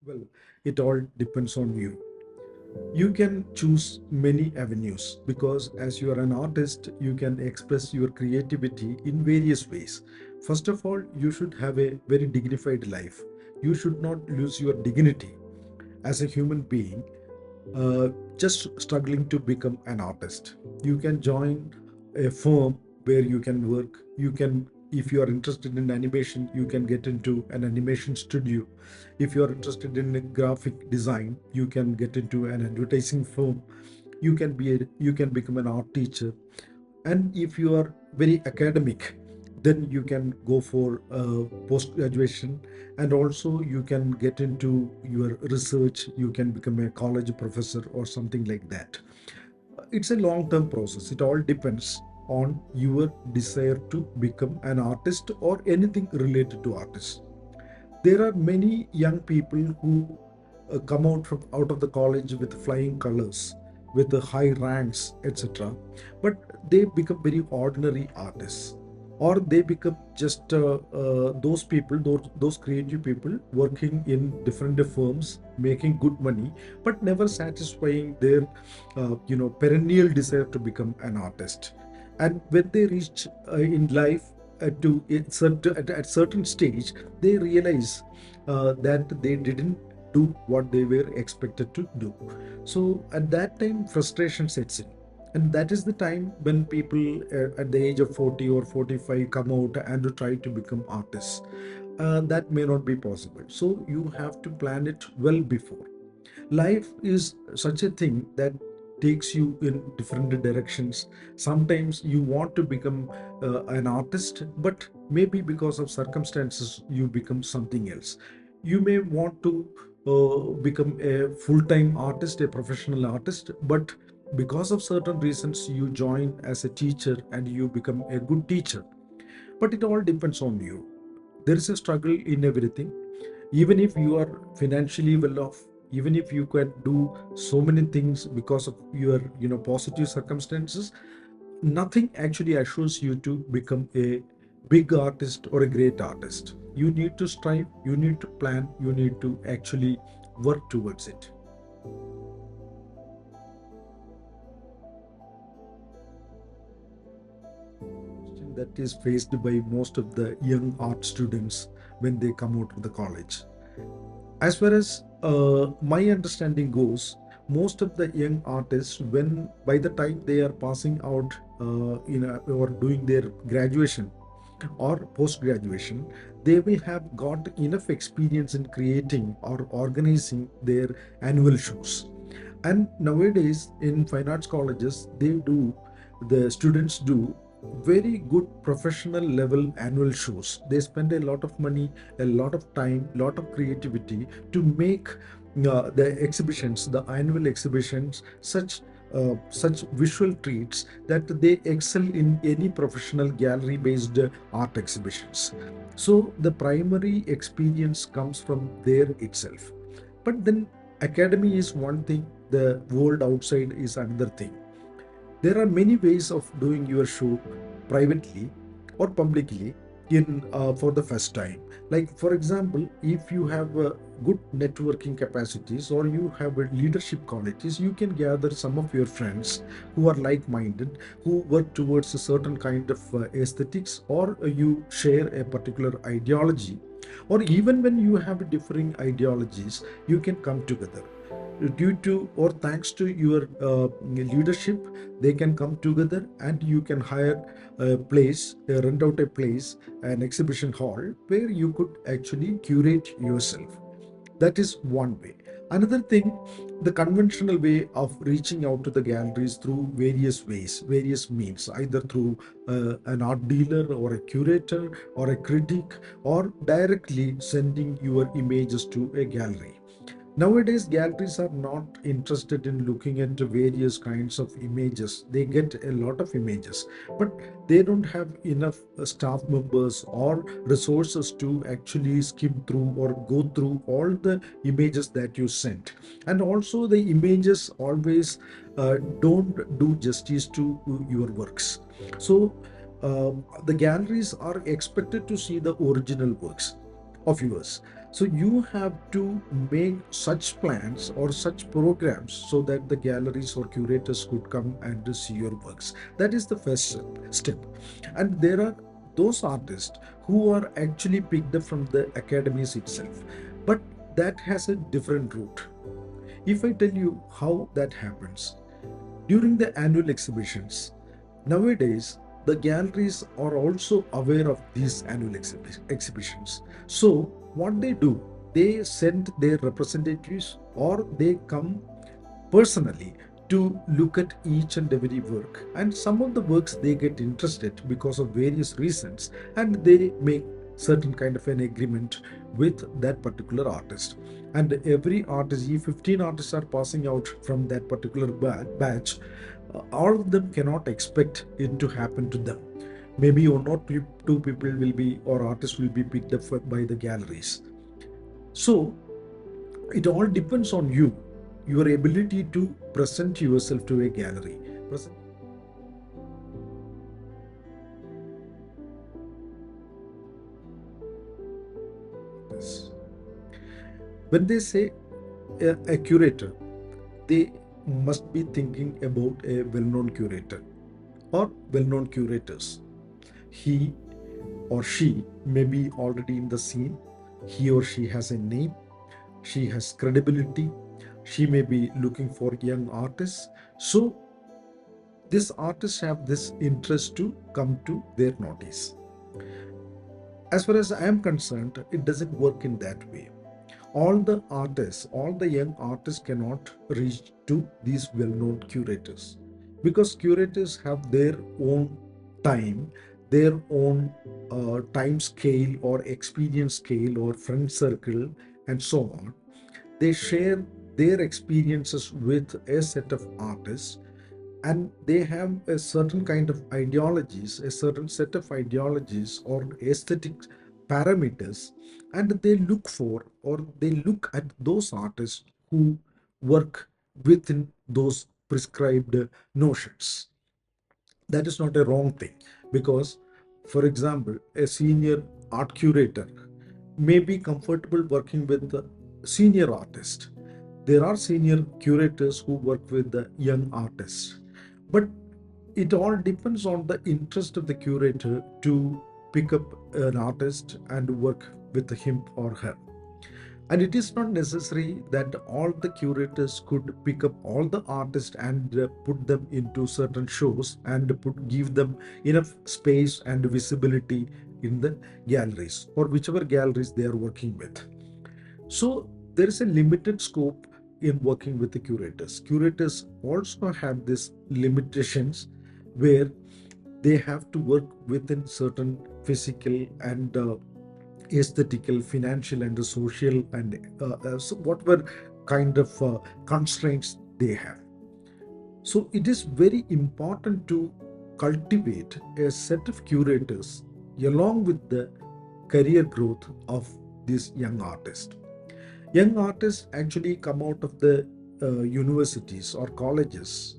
Well, it all depends on you. You can choose many avenues because as you are an artist, you can express your creativity in various ways. First of all, you should have a very dignified life. You should not lose your dignity as a human being uh, just struggling to become an artist. You can join a firm where you can work. You can, if you are interested in animation, you can get into an animation studio. If you are interested in graphic design, you can get into an advertising firm. You can become an art teacher. And if you are very academic, then you can go for post graduation, and also you can get into your research. You can become a college professor or something like that. It's a long term process. It all depends on your desire to become an artist or anything related to artists. There are many young people who come out of the college with flying colors, with the high ranks, etc. But they become very ordinary artists, or they become just those people, those creative people working in different firms, making good money, but never satisfying their perennial desire to become an artist. And when they reach in life at certain stage, they realize that they didn't do what they were expected to do. So at that time, frustration sets in. And that is the time when people at the age of 40 or 45 come out and to try to become artists. That may not be possible. So you have to plan it well before. Life is such a thing that takes you in different directions. Sometimes you want to become an artist, but maybe because of circumstances you become something else. You may want to become a full-time artist, a professional artist, but because of certain reasons you join as a teacher and you become a good teacher. But it all depends on you. There is a struggle in everything. Even if you are financially well off, even if you can do so many things because of your positive circumstances, nothing actually assures you to become a big artist or a great artist. You need to strive, you need to plan, you need to actually work towards it. Question that is faced by most of the young art students when they come out of the college. As far as my understanding goes, most of the young artists, when by the time they are passing out, or doing their graduation or post graduation, they may have got enough experience in creating or organizing their annual shows. And nowadays in fine arts colleges, the students do very good professional level annual shows. They spend a lot of money, a lot of time, lot of creativity to make the exhibitions, the annual exhibitions, such visual treats that they excel in any professional gallery based art exhibitions. So the primary experience comes from there itself. But then academy is one thing, the world outside is another thing. There are many ways of doing your show privately or publicly in for the first time. Like for example, if you have good networking capacities or you have leadership qualities, you can gather some of your friends who are like-minded, who work towards a certain kind of aesthetics, or you share a particular ideology, or even when you have differing ideologies, you can come together due to or thanks to your leadership. They can come together and you can hire a place, rent out a place, an exhibition hall where you could actually curate yourself. That is one way. Another thing, the conventional way of reaching out to the galleries through various ways, various means, either through an art dealer or a curator or a critic, or directly sending your images to a gallery. Nowadays, galleries are not interested in looking at various kinds of images. They get a lot of images, but they don't have enough staff members or resources to actually skim through or go through all the images that you sent. And also, the images always don't do justice to your works. So, the galleries are expected to see the original works. of yours. So you have to make such plans or such programs so that the galleries or curators could come and see your works. That is the first step. And there are those artists who are actually picked up from the academies itself, but that has a different route. If I tell you how that happens, during the annual exhibitions, nowadays the galleries are also aware of these annual exhibitions. So, what they do, they send their representatives or they come personally to look at each and every work, and some of the works they get interested because of various reasons, and they make certain kind of an agreement with that particular artist. And every artist, if 15 artists are passing out from that particular batch, all of them cannot expect it to happen to them. Maybe one or two people will be, or artists will be picked up by the galleries. So it all depends on you, your ability to present yourself to a gallery. Present this. When they say a curator, they must be thinking about a well-known curator or well-known curators. He or she may be already in the scene. He or she has a name. She has credibility. She may be looking for young artists. So these artists have this interest to come to their notice. As far as I am concerned, it doesn't work in that way. All the artists, all the young artists cannot reach to these well-known curators, because curators have their own time, their own time scale or experience scale or friend circle, and so on. They share their experiences with a set of artists, and they have a certain kind of ideologies, a certain set of ideologies or aesthetic parameters, and they look for or they look at those artists who work within those prescribed notions. That is not a wrong thing, because, for example, a senior art curator may be comfortable working with the senior artist. There are senior curators who work with the young artists, but it all depends on the interest of the curator to pick up an artist and work with him or her. And it is not necessary that all the curators could pick up all the artists and put them into certain shows and give them enough space and visibility in the galleries or whichever galleries they are working with. So there is a limited scope in working with the curators. Curators also have these limitations where they have to work within certain physical and aesthetical, financial, and social, and so whatever kind of constraints they have. So it is very important to cultivate a set of curators along with the career growth of these young artists. Young artists actually come out of the universities or colleges,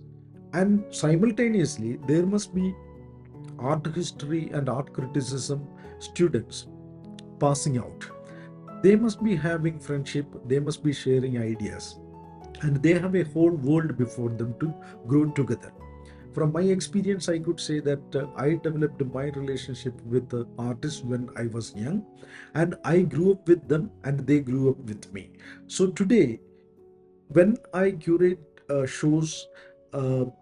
and simultaneously there must be art history and art criticism students passing out. They must be having friendship, they must be sharing ideas, and they have a whole world before them to grow together. From my experience, I could say that I developed my relationship with artists when I was young, and I grew up with them and they grew up with me. So today, when I curate shows,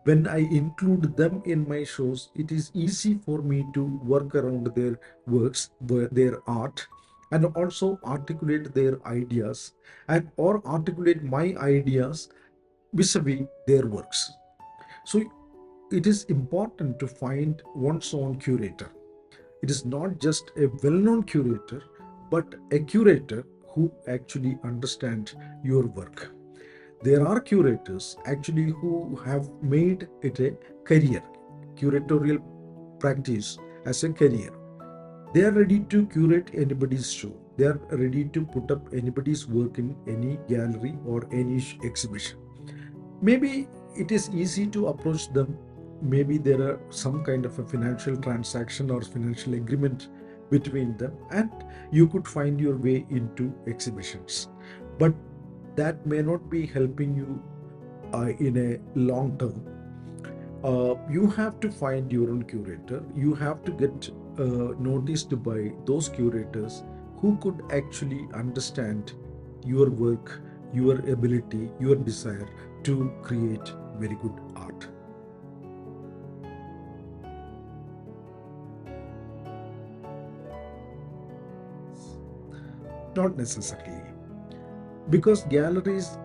when I include them in my shows, it is easy for me to work around their works, their art, and also articulate their ideas and or articulate my ideas vis-a-vis their works. So it is important to find one's own curator. It is not just a well-known curator, but a curator who actually understands your work. There are curators actually who have made it a career, curatorial practice as a career. They are ready to curate anybody's show. They are ready to put up anybody's work in any gallery or any exhibition. Maybe it is easy to approach them. Maybe there are some kind of a financial transaction or financial agreement between them, and you could find your way into exhibitions. But that may not be helping you in a long term. You have to find your own curator. You have to get noticed by those curators who could actually understand your work, your ability, your desire to create very good art. Not necessarily, because galleries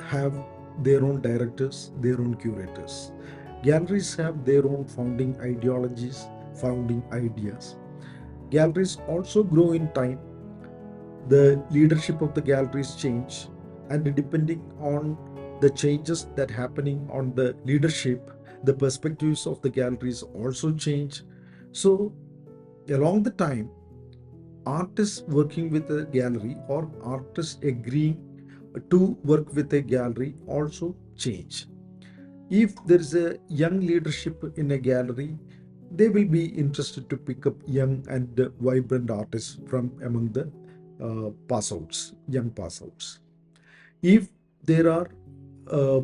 have their own directors, their own curators. Galleries have their own founding ideologies, founding ideas. Galleries also grow in time. The leadership of the galleries change, and depending on the changes that happening on the leadership, the perspectives of the galleries also change. So along the time, artists working with a gallery or artists agreeing to work with a gallery also change. If there is a young leadership in a gallery, they will be interested to pick up young and vibrant artists from among the pass outs, young pass outs. If there are uh,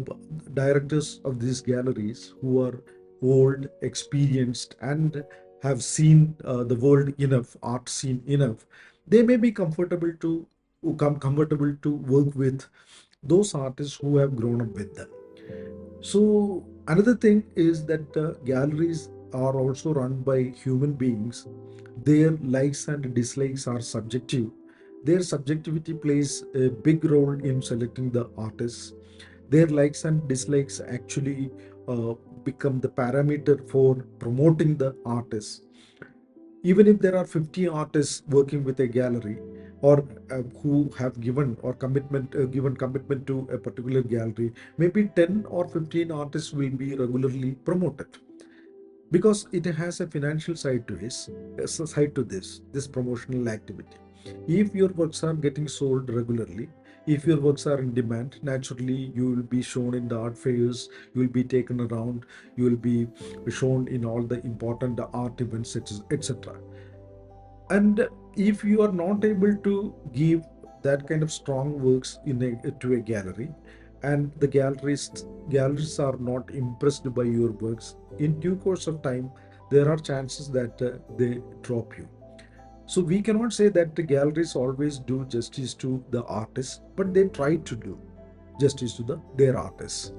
directors of these galleries who are old, experienced, and have seen the world enough, art scene enough, they may be comfortable to comfortable to work with those artists who have grown up with them. So another thing is that galleries are also run by human beings. Their likes and dislikes are subjective. Their subjectivity plays a big role in selecting the artists. Their likes and dislikes actually uh, become the parameter for promoting the artists. Even if there are 50 artists working with a gallery, or who have given or commitment given commitment to a particular gallery, maybe 10 or 15 artists will be regularly promoted, because it has a financial side to this promotional activity. If your works are getting sold regularly, if your works are in demand, naturally you will be shown in the art fairs, you will be taken around, you will be shown in all the important art events, etc. And if you are not able to give that kind of strong works to a gallery, and the galleries are not impressed by your works, in due course of time, there are chances that they drop you. So we cannot say that the galleries always do justice to the artists, but they try to do justice to their artists.